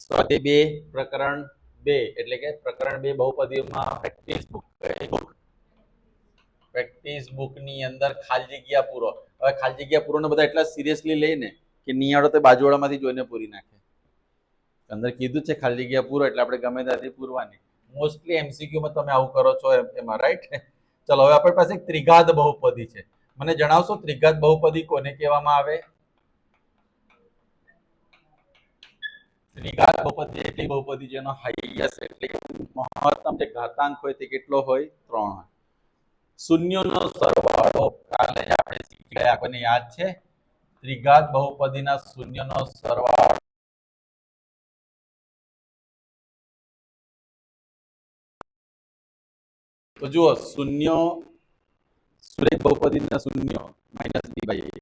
સ્વાધ્યાય બે પ્રકરણ બે એટલે કે પ્રકરણ બે બહુપદીઓમાં પ્રેક્ટિસ બુક ની અંદર ખાલી જગ્યા પૂરો. હવે ખાલી જગ્યા પૂરો બધા એટલા સિરિયસલી લઈને કે નિયાળો તો બાજુવાળામાંથી જોઈને પૂરી નાખે. અંદર કીધું છે ખાલી જગ્યા પૂરો એટલે આપણે ગમે ત્યાંથી પૂરવાની. મોસ્ટલી એમસીક્યુમાં તમે આવું કરો છો એમાં, રાઈટ? ચલો હવે આપણી પાસે ત્રિઘાત બહુપદી છે. મને જણાવશો ત્રિઘાત બહુપદી કોને કહેવામાં આવે? ત્રિઘાત બહુપદી એટલી બહુપદી જેનો હાઈએસ્ટ એટલે કે મહત્તમ જે ઘાતાંક હોય તે કેટલો હોય? 3 હોય. શૂન્યનો સરવાળો કાલે જ આપણે શીખી ગયા, આપણને યાદ છે? ત્રિઘાત બહુપદીના શૂન્યનો સરવાળો તો જુઓ શૂન્ય સુરેખ બહુપદીના શૂન્ય માઇનસ b બાય a.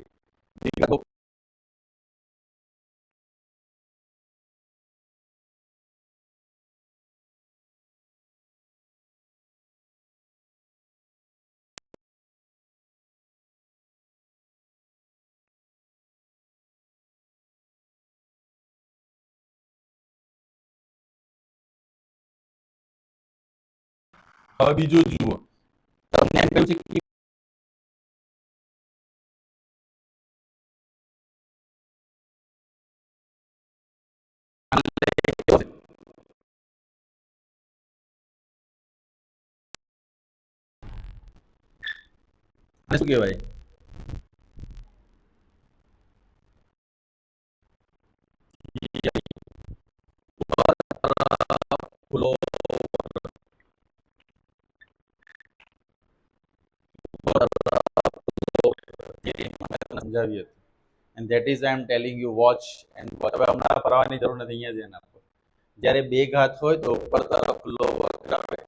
હવે બીજું જુઓ, તમને એમ કહ્યું છે કે શું કહેવાય? સમજાવીએ and that is I am telling you watch and watch. હવે હમણાં ફરવાની જરૂર નથી, અહીંયા ધ્યાન આપો. જ્યારે બે ઘાત હોય તો ઉપર તરફ ખુલ્લો વક્ર આવે.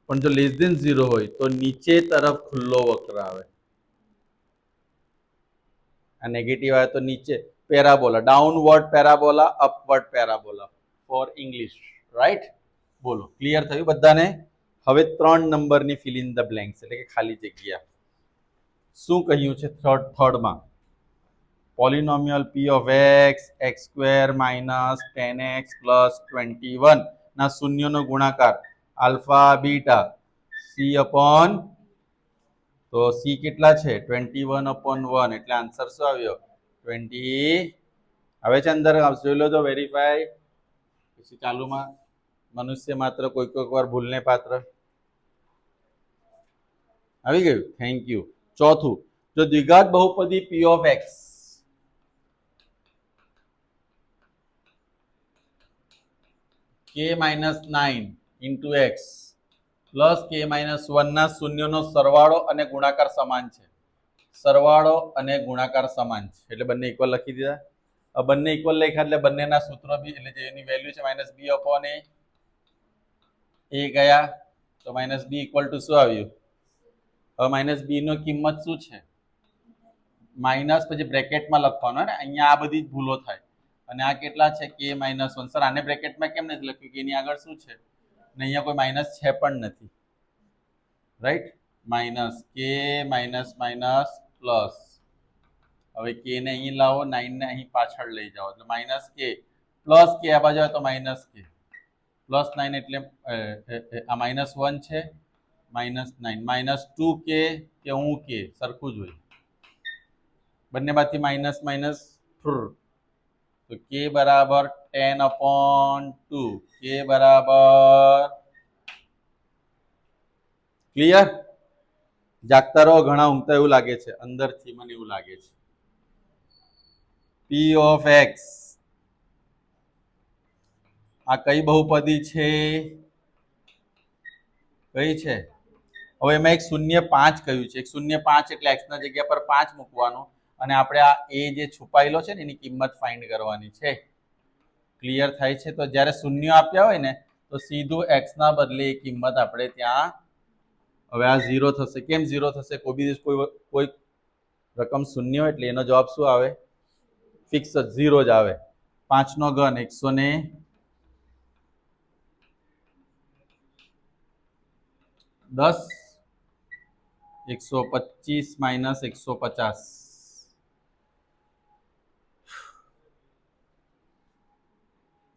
પણ જો લેસ દેન 0 હોય તો નીચે તરફ ખુલ્લો વક્ર આવે. આ નેગેટિવ આવે તો નીચે parabola, downward parabola, upward parabola for English, right? બોલો, ક્લિયર થયું બધાને? હવે 3 નંબરની ફિલ ઇન ધ બ્લેન્ક્સ એટલે કે ખાલી જગ્યા. શું કહ્યું છે થર્ડમાં? પોલિનોમિયલ p of x x² minus 10x plus 21 ના શૂન્યનો ગુણાકાર આલ્ફા બીટા c upon, તો c કેટલા છે? 21/1 એટલે આન્સર શું આવ્યો? 20. આવે છે અંદર? જોઈ લો તો વેરીફાઈ. પછી ચાલુમાં મનુષ્ય માત્ર કોઈક વાર ભૂલને પાત્ર. આવી ગયું? Thank you. ચોથું, જો દ્વિઘાત બહુપદી p of x k-9 into x plus k-1 ના શૂન્યનો સરવાળો અને ગુણાકાર સમાન છે. સરવાળો અને ગુણાકાર સમાન છે એટલે બંને ઇક્વલ લખી દીધા. બંને ઇક્વલ લખ્યા એટલે બંનેના સૂત્રો બી એટલે જેની વેલ્યુ છે -b/a એ ગયા તો -b ઇક્વલ ટુ શું આવ્યું? હવે -b નો કિંમત શું છે? માઇનસ પછી બ્રેકેટમાં લખવાનું ને, અહીંયા આ બધી જ ભૂલો થાય. અને આ કેટલા છે? k-1. સર આને બ્રેકેટમાં કેમ નથી લખ્યું કે એની આગળ શું છે? ને અહીંયા કોઈ માઇનસ છે પણ નથી, right? Minus k minus minus plus. હવે k ને અહીં લાવો, 9 ને અહીં પાછળ લઈ જાઓ એટલે માઇનસ k પ્લસ k આ બાજુ આવે તો માઇનસ k પ્લસ 9 એટલે આ -1 છે, -9 -2k કે હું k સરખું જ હોય, બંને બાજુથી માઇનસ માઇનસ તો k બરાબર 10/2. k બરાબર ક્લિયર? જાગતા રહો, ઘણા ઊંઘતા એવું લાગે છે અંદરથી, મને એવું લાગે છે. p of x આ કઈ બહુપદી છે? કઈ છે? હવે એમાં 105 કહ્યું છે. 105 એટલે x ના જગ્યા પર 5 મૂકવાનું અને આપણે આ a જે છુપાયેલો છે ને એની કિંમત ફાઇન્ડ કરવાની છે. ક્લિયર થાય છે? તો જ્યારે શૂન્ય આપ્યા હોય ને તો સીધું x ના બદલે એ કિંમત આપણે ત્યાં, હવે આ 0 થશે. કેમ 0 થશે? કોઈ રકમ શૂન્ય હોય એટલે એનો જવાબ શું આવે? ફિક્સ જ 0 જ આવે. 5 નો ઘન 110, 125 માઇનસ 150.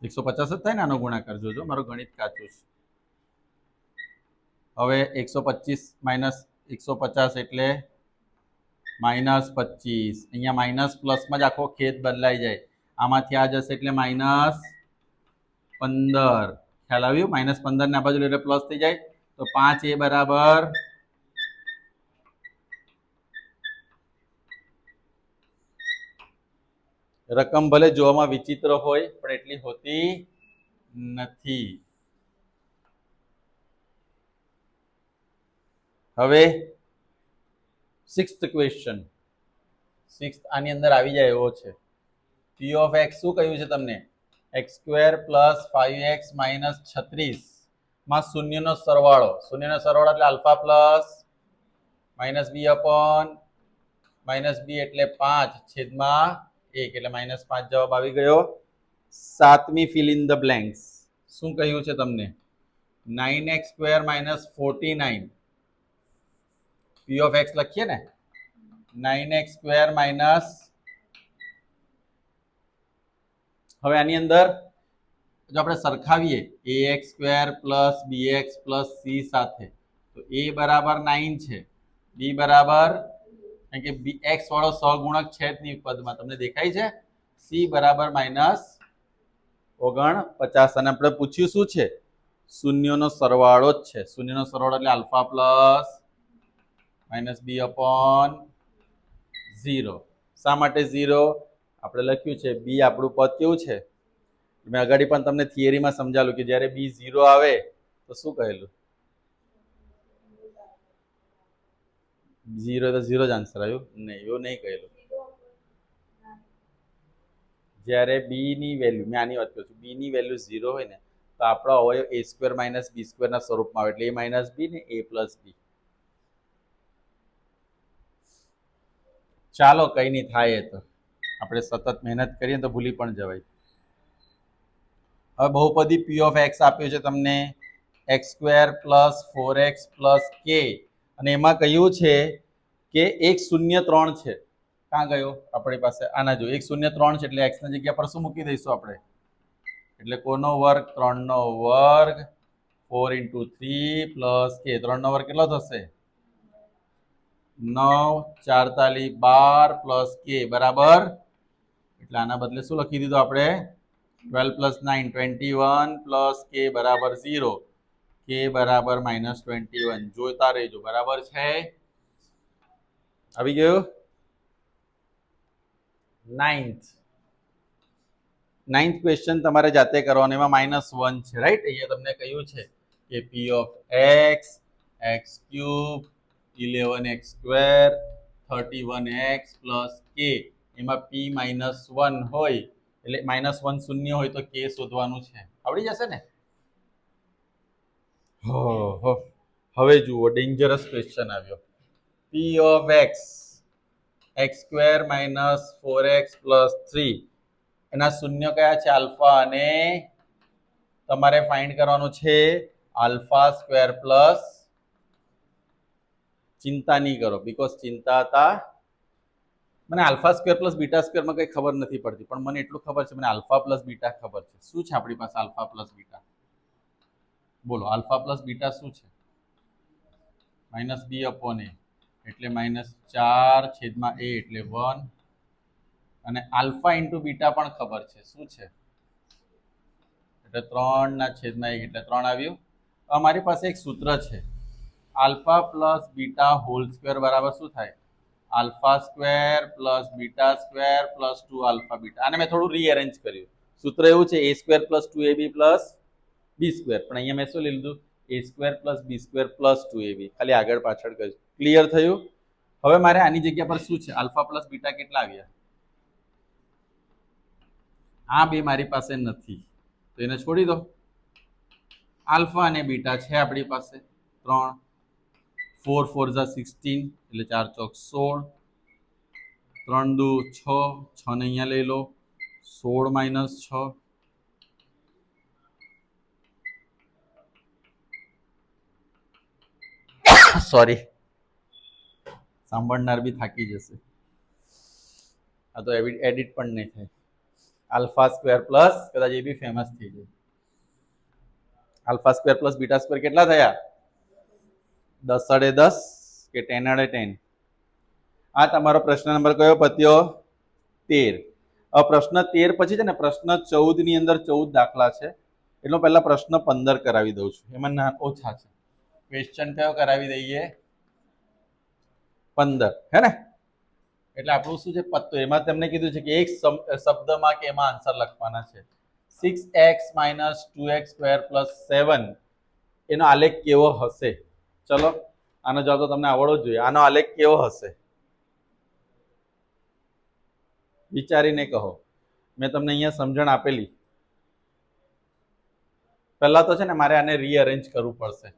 150 જ થાય ને આનો ગુણાકાર. જોજો મારો ગણિત કાચું છે. હવે 125 માઇનસ 150 એટલે -25. અહીંયા માઇનસ પ્લસમાં જ આખો ખેદ બદલાઈ જાય. આમાંથી આ જશે એટલે -15. ખ્યાલ આવ્યું? -15 ના બાજુ એટલે પ્લસ થઈ જાય. તો 5a બરાબર રકમ ભલે જોવામાં વિચિત્ર હોય પણ એટલી હોતી નથી. હવે 6th ક્વેશ્ચન. 6th આની અંદર આવી જાય એવો છે. p of x શું કહ્યું છે તમને? x² + 5x - 36 માં શૂન્યનો સરવાળો. શૂન્યનો સરવાળો એટલે alpha plus -b upon -b એટલે 5 છેદમાં 1 એટલે -5 જવાબ આવી ગયો. 7મી ફિલ ઇન ધ બ્લેન્ક્સ. શું કહ્યું છે તમને? 9x² - 49. p of x લખીએ ને 9x² માઇનસ, હવે આની અંદર જો આપણે સરખાવીએ ax² + bx + c સાથે તો a બરાબર 9 છે, b બરાબર, કારણ કે x વાળો સહગુણક છે જ નહીં પદમાં, તમને દેખાય છે. c બરાબર -49 અને આપણે પૂછ્યું શું છે? શૂન્યનો સરવાળો જ છે. શૂન્યનો સરવાળો એટલે આલ્ફા પ્લસ -b upon 0. શા માટે 0? આપણે લખ્યું છે b આપણું પદ કેવું છે? મેં આગળ પણ તમને થિયરીમાં સમજાવ્યું કે જ્યારે b 0 આવે તો શું કહેલું? 0 તો 0 જ આન્સર આવ્યું. નહીં, એવું નહીં કહેલું. જ્યારે b ની વેલ્યુ, મેં આની વાત કરું છું, b ની વેલ્યુ 0 હોય ને તો આપણો અવયવ a² - b² ના સ્વરૂપમાં આવે એટલે a - b ને a + b. ચાલો કઈ નહીં, થાય તો આપણે સતત મહેનત કરીએ તો ભૂલી પણ જવાય. હવે બહુપદી p of x આપ્યું છે તમને x² + 4x + k અને એમાં કહ્યું છે કે 103 છે. ક્યાં ગયો આપણી પાસે? આના જો 103 છે એટલે x ની જગ્યા પર શું મૂકી દઈશું આપણે? એટલે કોનો વર્ગ? 3 નો વર્ગ 4 × 3 + k. 3 નો વર્ગ કેટલો થશે? 9 4 તાલી 12 + k બરાબર, એટલે આના બદલે શું લખી દીધું આપણે? 12 + 9 21 + k બરાબર 0. k બરાબર -21. જોતા રહેજો. બરાબર છે? આવી ગયું? 9th ક્વેશ્ચન તમારે જાતે કરવાનો. એમાં -1 છે, રાઈટ? અહીંયા તમને કહ્યું છે કે p of x x³ 11x² 31x + k એમાં p -1 હોય એટલે -1 શૂન્ય હોય તો k શોધવાનું છે. આવડી જશે ને? હવે જુઓ, ડેન્જરસ ક્વેશ્ચન આવ્યો. p of x x² - 4x + 3 એના શૂન્ય કયા છે? આલ્ફા, અને તમારે ફાઇન્ડ કરવાનું છે α² પ્લસ, ચિંતા નહીં કરો બીકોઝ ચિંતા હતા મને α² + β² માં કઈ ખબર નથી પડતી, પણ મને એટલું ખબર છે, મને આલ્ફા પ્લસ બીટા ખબર છે. શું છે આપણી પાસે આલ્ફા પ્લસ બીટા? બોલો, આલ્ફા પ્લસ બીટા શું છે? -b upon a એટલે -4 છેદમાં a એટલે 1 અને આલ્ફા × બીટા પણ ખબર છે. શું છે? એટલે 3/1 એટલે 3 આવ્યું. અમારી પાસે એક સૂત્ર છે, alpha plus beta whole square બરાબર શું થાય? α² + β² + 2 આલ્ફા બીટા. આને મેં થોડું રીઅરેન્જ કર્યું. સૂત્ર એવું છે a² + 2ab + b², પણ અહીંયા મેં શું લીધું? a² + b² + 2ab. ખાલી આગળ પાછળ કર્યું. ક્લિયર થયું? હવે મારે આની જગ્યા પર શું છે? આલ્ફા પ્લસ બીટા કેટલા આવ્યા? આ બે મારી પાસે નથી તો એને છોડી દો. આલ્ફા અને બીટા છે આપણી પાસે 3. 4 × 4 = 16 એટલે 4 × 4 = 16. 3 દુ 6, 6 ને અહીંયા લઈ લો, 16 માઇનસ 6, સોરી, સાંભળનાર બી થાકી જશે, આ તો એડિટ પણ નહીં થાય. આલ્ફા સ્ક્વેર પ્લસ, કદાચ એ બી ફેમસ થઈ જાય, alpha square plus beta square કેટલા થયા? 10 * 10 કે 10 * 10. આ તમારો પ્રશ્ન નંબર કયો પત્યો? 13. હવે પ્રશ્ન 13 પછી છે ને પ્રશ્ન 14 ની અંદર 14 દાખલા છે, એટલે પહેલા પ્રશ્ન 15 કરાવી દઉં છું, એમાં ઓછા છે. ક્વેશ્ચન કયો કરાવી દઈએ? 15, હે ને? એટલે આપણું શું છે પત્તો, એમાં તમને કીધું છે કે એક શબ્દમાં કે એમાં આન્સર લખવાના છે. 6x - 2x² + 7 એનો આલેખ કેવો હશે? ચલો આનો જવાબ તો તમને આવડવો જોઈએ. આનો આલેખ કેવો હશે વિચારીને કહો. મેં તમને અહીંયા સમજણ આપેલી. પહેલા તો છે ને મારે આને રીઅરેન્જ કરવું પડશે,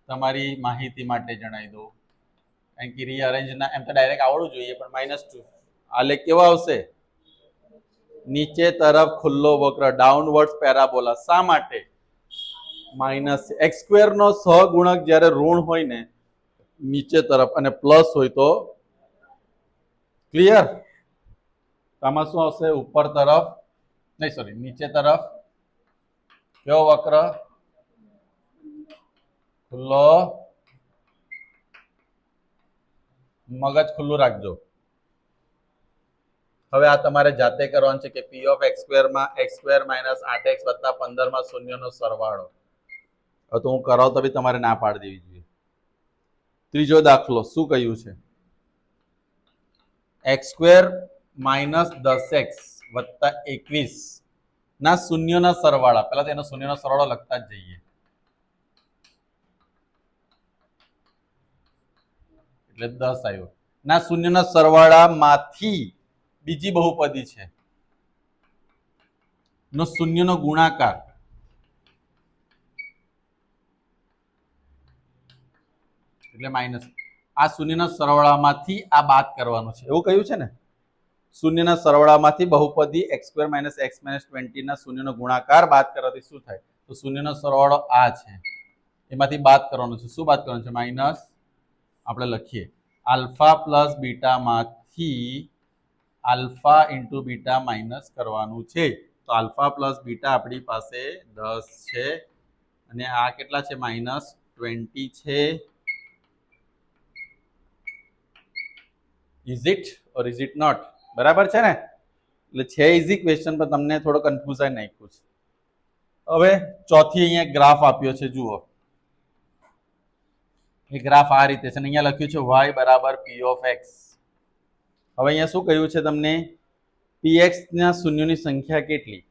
તમારી માહિતી માટે જણાવી દઉં. કારણ કે રીઅરેન્જ ના એમ તો ડાયરેક્ટ આવડવું જોઈએ, પણ -2 આલેખ કેવો આવશે? નીચે તરફ ખુલ્લો વક્ર, ડાઉનવર્ડ પેરાબોલા. શા માટે? -x² નો સહગુણક જ્યારે ઋણ હોય ને નીચે તરફ અને પ્લસ હોય તો ક્લિયર. આમાં શું આવશે? ઉપર તરફ નહીં, સોરી, નીચે તરફ કેવો વક્ર? ખુલ્લો. મગજ ખુલ્લું રાખજો. હવે આ તમારે જાતે કરવાનું છે કે p(x² માં x² - 8x + 15 માં શૂન્યનો સરવાળો. હવે તો હું કરાવ તો બી તમારે ના પાડી દેવી જોઈએ. ત્રીજો દાખલો શું કહ્યું છે? x² - 10x + 21 ના શૂન્યના સરવાળા. પહેલા તો એનો શૂન્યનો સરવાળો લખતા જ જઈએ. એટલે 10 આવ્યો. ના શૂન્યના સરવાળામાંથી બીજી બહુપદી છે નો શૂન્યનો ગુણાકાર, એટલે માઇનસ. આ શૂન્યના સરવાળામાંથી આ બાદ કરવાનું છે, એવું કહ્યું છે ને. શૂન્યના સરવાળામાંથી બહુપદી x² - x - 20 ના શૂન્યનો ગુણાકાર બાદ કરવાથી શું થાય? તો શૂન્યનો સરવાળો આ છે, એમાંથી બાદ કરવાનું છે. શું બાદ કરવાનું છે? માઇનસ. આપણે લખીએ આલ્ફા પ્લસ બીટામાંથી આલ્ફા * બીટા માઇનસ કરવાનું છે. તો આલ્ફા પ્લસ બીટા આપણી પાસે 10 છે અને આ કેટલા છે? -20 છે. Is it or is it not? બરાબર છે ને? એટલે છે ઇઝી ક્વેશ્ચન, પણ તમને થોડો કન્ફ્યુઝન નાખ્યું છે. હવે ચોથી અહીંયા ગ્રાફ આપ્યો છે, જુઓ. એ ગ્રાફ આ રીતે છે, અહીંયા લખ્યું છે y = p(x). હવે અહીંયા શું કહ્યું છે તમને? px ના શૂન્યોની સંખ્યા કેટલી?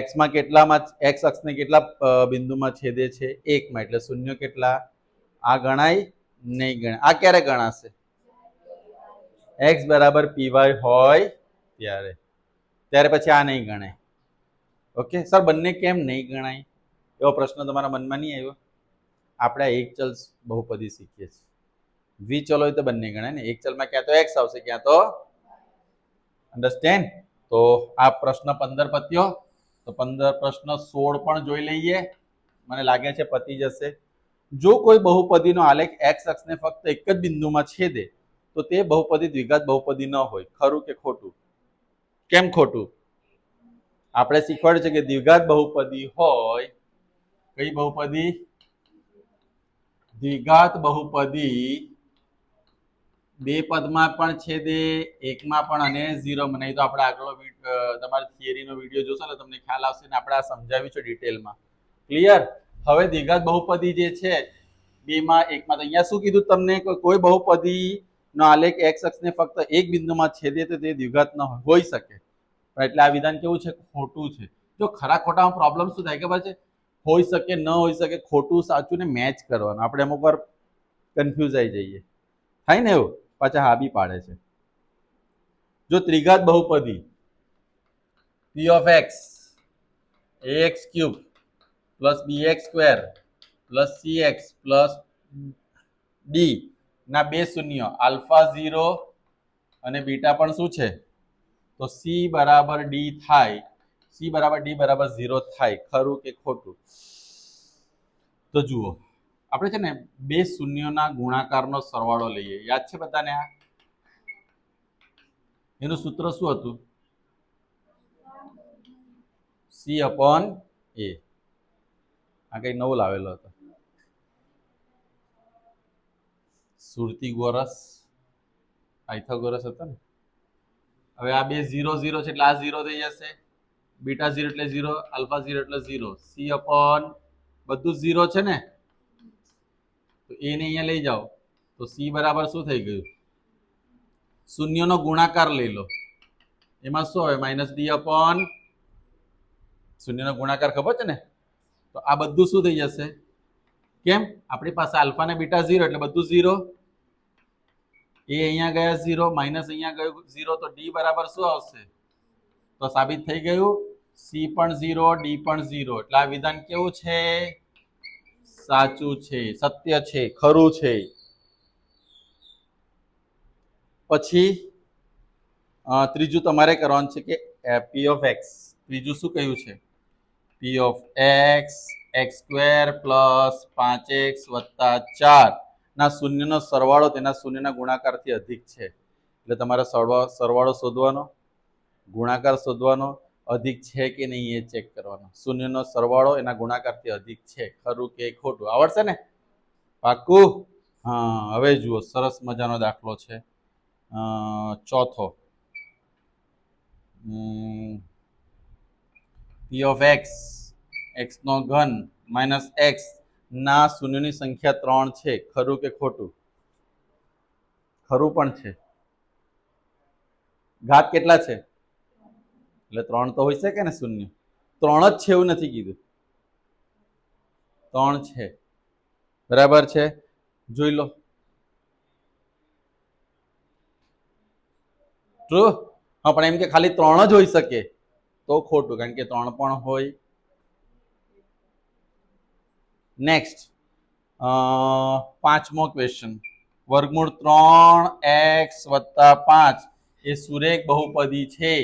x માં કેટલામાં, x અક્ષને કેટલા બિંદુમાં છેદે છે? 1 માં. એટલે શૂન્ય કેટલા? આ ગણાય? નહીં ગણાય. આ ક્યારે ગણાશે? x = py હોય ત્યારે પછી આ નહીં ગણાય. ઓકે સર, બંને કેમ નહીં ગણાય? એવો પ્રશ્ન તમારા મનમાં નહીં આવ્યો? આપણે એક ચલ બહુપદી શીખીએ છીએ. દ્વિચલ હોય તો બંને ગણાય ને. એક ચલમાં ક્યાં તો x આવશે, ક્યાં તો અન્ડરસ્ટેન્ડ. તો આ પ્રશ્ન 15 પત્યો. તો પ્રશ્ન 16 પણ જોઈ લઈએ. મને લાગે છે પતી જશે. જો કોઈ બહુપદીનો આલેખ x અક્ષને ફક્ત એક જ બિંદુમાં છેદે તો તે બહુપદી દ્વિઘાત બહુપદી ન હોય. ખરું કે ખોટું? કેમ ખોટું? આપણે શીખવાડ્યું છે કે દ્વિઘાત બહુપદી હોય. કઈ બહુપદી? દ્વિઘાત બહુપદી બે પદમાં પણ છેદે, એકમાં પણ અને 0 માં. નહીં તો આપણે આગળ તમારી થિયરીનો વિડીયો જોશો એટલે તમને ખ્યાલ આવશે ને આપણે આ સમજાવ્યું છે ડિટેલમાં. ક્લિયર? હવે દ્વિઘાત બહુપદી જે છે બેમાં એકમાં, તો અહીંયા શું કીધું તમને? કોઈ બહુપદી નો આલેખ x અક્ષને ફક્ત એક બિંદુમાં છેદે તો તે દ્વિઘાત ન હોઈ શકે. એટલે આ વિધાન કેવું છે? ખોટું છે. જો ખરા ખોટામાં પ્રોબ્લેમ શું થાય ખબર છે? હોઈ શકે, ન હોઈ શકે, ખોટું સાચું ને મેચ કરવાનું. આપણે અમુક વાર કન્ફ્યુઝ આવી જઈએ, થાય ને એવું. પાછા હા બી પાડે છે. જો ત્રિઘાત બહુપદી p(x) ax³ + bx² + cx + d ના બે શૂન્ય, α0 અને બીટા પણ શું છે? તો સી બરાબર ડી થાય, સી બરાબર ડી બરાબર 0 થાય. ખરું કે ખોટું? તો જુઓ, આપણે છે ને બે શૂન્યોના ગુણાકારનો સરવાળો લઈએ. યાદ છે બધાને? આ એનું સૂત્ર શું હતું? સી અપોન એ. આ કઈ નવું લાવેલો હતો. સુરતીગોરસ, પાયથાગોરસ હતો ને. હવે આ બે 0 0 છે એટલે આ 0 થઈ જશે. બીટા 0 એટલે 0, આલ્ફા 0 એટલે 0. સી અપોન બધું 0 છે ને, તો એ ને અહીંયા લઈ જાઓ તો સી બરાબર શું થઈ ગયું? શૂન્યનો ગુણાકાર લઈ લો, એમાં શું આવે? માઇનસ ડી અપોન શૂન્યનો ગુણાકાર ખબર છે ને, તો આ બધું શું થઈ જશે? કેમ? આપણી પાસે આલ્ફા ને બીટા 0 એટલે બધું 0. એ અહીંયા ગયા 0, માઇનસ અહીંયા ગયું 0, તો ડી બરાબર શું આવશે? તો સાબિત થઈ ગયું સી પણ 0, ડી પણ 0. એટલે આ વિધાન કેવું છે? સાચું છે, સત્ય છે, ખરું છે. પછી ત્રીજું તમારે કરવાનું છે કે પી ઓફ એક્સ. ત્રીજું શું કહ્યું છે? પી of x x square plus 5x વત્તા 4 ના શૂન્યનો સરવાળો તેના શૂન્યના ગુણાકારથી અધિક છે. એટલે તમારે સરવાળો શોધવાનો, ગુણાકાર શોધવાનો, અધિક છે કે નહીં એ ચેક કરવાનો. શૂન્યનો સરવાળો એના ગુણાકારથી અધિક છે. ખરું કે ખોટું? આવડશે ને? પાક્કું? હા. હવે જુઓ, સરસ મજાનો દાખલો છે. ચોથો, પી ઓફ એક્સ એક્સ નો ઘન માઇનસ એક્સ ના શૂન્યની સંખ્યા 3 છે. ખરું કે ખોટું? ખરું પણ છે. ઘાત કેટલા છે? એટલે 3 તો હોઈ શકે ને. શૂન્ય 3 જ છે એવું નથી કીધું, 3 છે. બરાબર છે, જોઈ લો. ટ્રુ? હા, પણ એમ કે ખાલી 3 જ હોઈ શકે તો ખોટું, કારણ કે 3 પણ હોય. નેક્સ્ટ, પાંચમો ક્વેશ્ચન. વર્ગમૂળ 3x વત્તા 5 એ સુરેખ બહુપદી છે.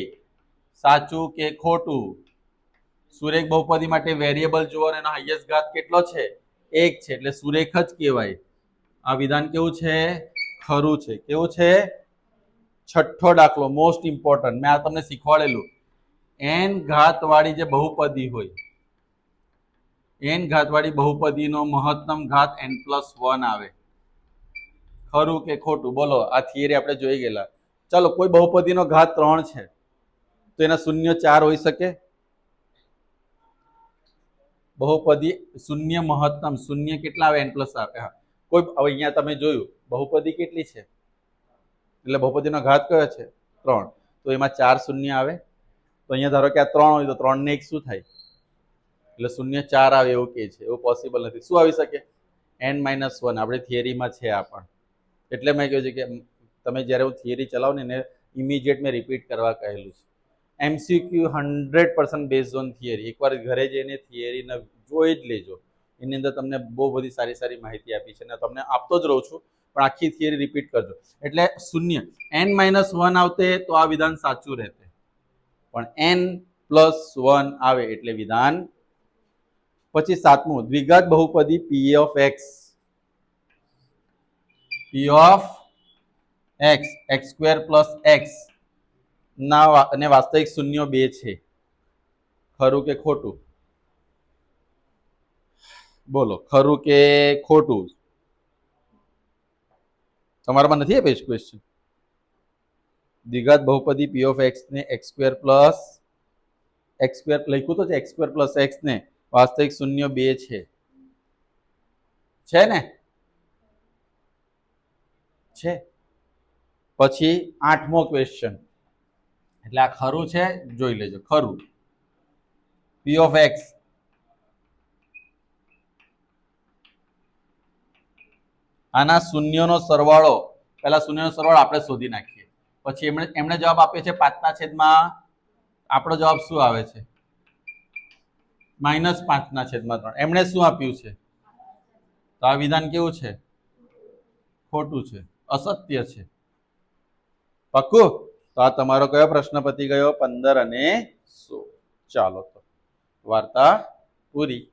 સાચું કે ખોટું? સુરેખ બહુપદી માટે વેરિયેબલ જુઓ, એનો હાઈએસ્ટ ઘાત કેટલો છે? 1 છે, એટલે સુરેખ જ કહેવાય. આ વિધાન કેવું છે? ખરું છે. કેવું છે? છઠ્ઠો દાખલો, મોસ્ટ ઇમ્પોર્ટન્ટ. મેં આ તમને શીખવાડેલું. n ઘાત વાળી જે બહુપદી હોય, n ઘાત વાળી બહુપદીનો મહત્તમ ઘાત n+1 આવે. ખરું કે ખોટું? બોલો. આ થિયરી આપણે જોઈ ગયેલા. ચાલો, કોઈ બહુપદીનો ઘાત 3 છે તો એના શૂન્ય 4 હોઈ શકે? બહુપદી શૂન્ય મહત્તમ શૂન્ય કેટલા આવે? n+ આવે. હા, કોઈ હવે અહીંયા તમે જોયું બહુપદી કેટલી છે, એટલે બહુપદીનો ઘાત કયો છે? 3. તો એમાં 4 શૂન્ય આવે. તો અહીંયા ધારો કે આ 3 હોય તો 3 ને 1 શું થાય? એટલે શૂન્ય 4 આવે એવું કે છે. એવું પોસિબલ નથી. શું આવી શકે? n-1. આપણી થિયરીમાં છે આ પણ. એટલે મેં કહ્યું છે કે તમે જ્યારે હું થિયરી ચલાવું ને એને ઇમિડિયેટ મેં રિપીટ કરવા કહેલું છે. MCQ 100% based on theory. એકવાર ઘરે જઈને થિયરીને જોઈ જ લેજો. એની અંદર તમને બહુ બધી સારી સારી માહિતી આપી છે અને તમને આપતો જ રહું છું, પણ આખી થિયરી રિપીટ કરજો. એટલે શૂન્ય n-1 આવતે તો આ વિધાન સાચું રહેતે, પણ n+1 આવે એટલે વિધાન. પછી સાતમું, દ્વિઘાત બહુપદી પી of x. P of x x square plus x ના અને વાસ્તવિક શૂન્ય 2 છે. ખરું કે ખોટું? બોલો, ખરું કે ખોટું? તમારામાં નથી આપ્યું ક્વેશ્ચન? દ્વિઘાત બહુપદી પી ઓફ એક્સ ને x square plus x square લખ્યું તો છે, એક્સ સ્ક્વેર પ્લસ એક્સ ને વાસ્તવિક શૂન્ય 2 છે ને? છે. પછી આઠમો ક્વેશ્ચન, એટલે આ ખરું છે, જોઈ લેજો. ખરું. પી ઓફ એક્સ આના શૂન્યનો સરવાળો, પહેલા શૂન્યનો સરવાળો આપણે શોધી નાખીએ. પછી એમણે જવાબ આપ્યો છે 5/3. આપણો જવાબ શું આવે છે? -5/3. એમણે શું આપ્યું છે? તો આ વિધાન કેવું છે? ખોટું છે, અસત્ય છે. પાક્કું? તો આ તમારો કયો પ્રશ્ન પતી ગયો? 15 અને 16. ચાલો તો વાર્તા પૂરી.